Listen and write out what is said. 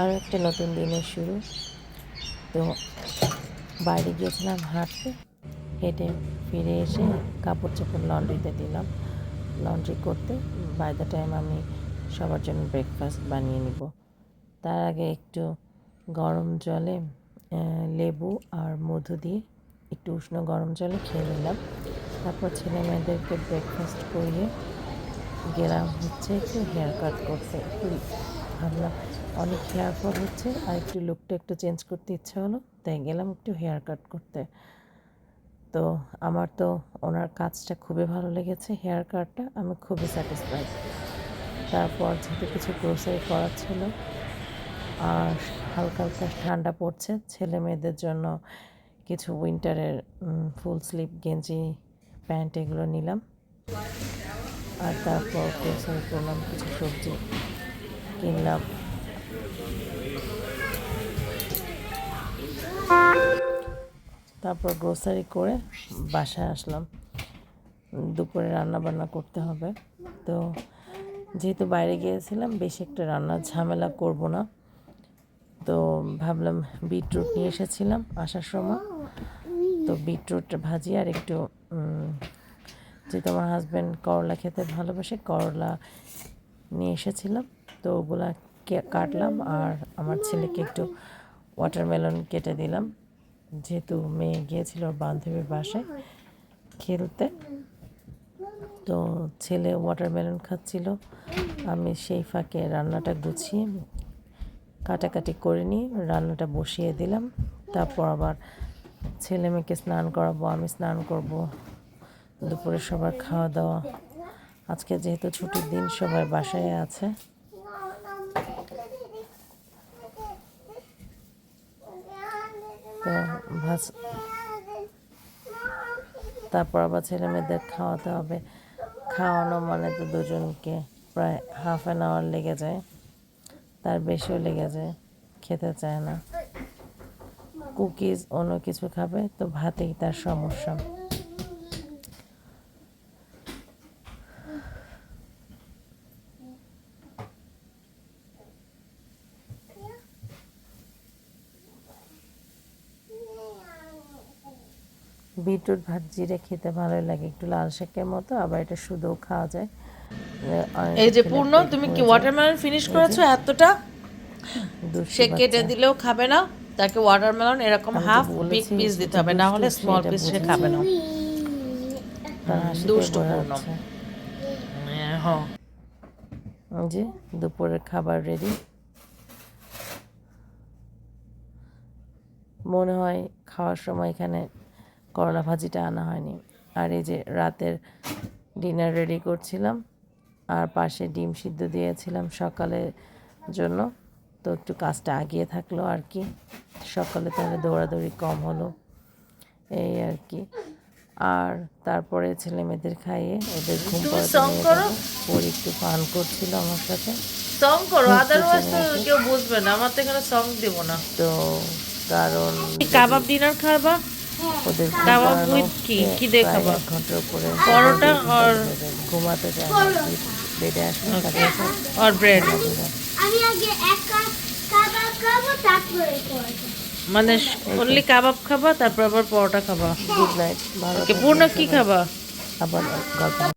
আরও একটা নতুন দিনের শুরু। তো বাইরে গিয়েছিলাম হাঁটতে, হেঁটে ফিরে এসে কাপড় চোপড় লন্ড্রিতে দিলাম। লন্ড্রি করতে বাই দ্য টাইম আমি সবার জন্য ব্রেকফাস্ট বানিয়ে নিব। তার আগে একটু গরম জলে লেবু আর মধু দিয়ে একটু উষ্ণ গরম জলে খেয়ে নিলাম। তারপর ছেলে মেয়েদেরকে ব্রেকফাস্ট করিয়ে গেলাম হচ্ছে একটু হেয়ার কাট করতে। একটু ভাবলাম অনেক হেয়ার ফল হচ্ছে আর একটু লুকটা একটু চেঞ্জ করতে ইচ্ছা হলো, তাই গেলাম একটু হেয়ার কাট করতে। তো আমার তো ওনার কাজটা খুবই ভালো লেগেছে, হেয়ার কাটটা আমি খুবই স্যাটিসফাইড। তারপর যেহেতু কিছু গ্রোসারি করার ছিল আর হালকা হালকা ঠান্ডা পড়ছে, ছেলে মেয়েদের জন্য কিছু উইন্টারের ফুল স্লিভ গেঞ্জি প্যান্ট এগুলো নিলাম। আর তারপর গ্রোসারি করলাম, কিছু সবজি কিনলাম। তারপর গ্রোসারি করে বাসায় আসলাম। দুপুরে রান্না বান্না করতে হবে। তো যেহেতু বাইরে গিয়েছিলাম, বেশি একটা রান্নার ঝামেলা করব না, তো ভাবলাম বিটরুট নিয়ে এসেছিলাম আসার সময়। তো বিটরুটটা ভাজি আর একটু যেহেতু আমার হাজব্যান্ড করলা খেতে ভালোবাসে, করলা নিয়ে এসেছিলাম। তো ওগুলা কাটলাম আর আমার ছেলেকে একটু ওয়াটারমেলন কেটে দিলাম, যেহেতু মেয়ে গিয়েছিল ওর বান্ধবীর বাসায় খেলতে। তো ছেলে ওয়াটারমেলন খাচ্ছিল, আমি সেই ফাঁকে রান্নাটা গুছিয়ে কাটাকাটি করে নিয়ে রান্নাটা বসিয়ে দিলাম। তারপর আবার ছেলে মেয়েকে স্নান করাবো, আমি স্নান করব, দুপুরে সবার খাওয়া দাওয়া। আজকে যেহেতু ছুটির দিন, সবাই বাসায় আছে। তো তারপর আবার ছেলে মেয়েদের খাওয়াতে হবে। খাওয়ানো মানে তো দুজনকে প্রায় হাফ অ্যান আওয়ার লেগে যায়, তার বেশিও লেগে যায়, খেতে চায় না। কুকিজ অন্য কিছু খাবে, তো ভাতেই তার সমস্যা। বিটরুট ভাজিটা খেতে ভালোই লাগে, একটু লাল শাকের মতো, আবার এটা শুধুও খাওয়া যায়। এই যে পূর্ণ, তুমি কি ওয়াটারমেলন ফিনিশ করেছো এতটা? সে কেটে দিলেও খাবে না, তাকে ওয়াটারমেলন এরকম হাফ বিগ পিস দিতে হবে, না হলে স্মল পিস সে খাবে না। দুষ্ট পূর্ণ। হ্যাঁ, যে দুপুরের খাবার রেডি। মনে হয় খাওয়ার সময় এখানে করলা ভাজিটা আনা হয়নি। আর এই যে রাতের ডিনার রেডি করছিলাম, আর পাশে ডিম সিদ্ধ দিয়েছিলাম সকালের জন্য। তো একটু কাজটা আগিয়ে থাকলো আর কি, সকালে তাহলে দৌড়াদৌড়ি কম হলো, এই আর কি। আর তারপরে ছেলে মেয়েদের খাইয়ে ওদের ঘুম পাড়াতে নিয়ে যাবো। পরে একটু পান করছিল আমার সাথে। সং করো, আদারওয়াইজ তো কেউ বুঝবে না। আমার তো এখানে সং দিব না। তো কারণ কাবাব ডিনার খাবা? ওদের কাবাব উইথ কি দিয়ে খাবা? ঘন্টার উপরে পরোটা আর ঘুমাতে যায় না, বেডে আসলে আর ব্রেড। আমি আগে এক কাপ কাবাব খাবো, তারপরে পরোটা। মানে অনলি কাবাব খাবা, তারপর আবার পরোটা খাবা? গুড নাইট, ভালো পূর্ণ কি খাবা? আবার গল্প।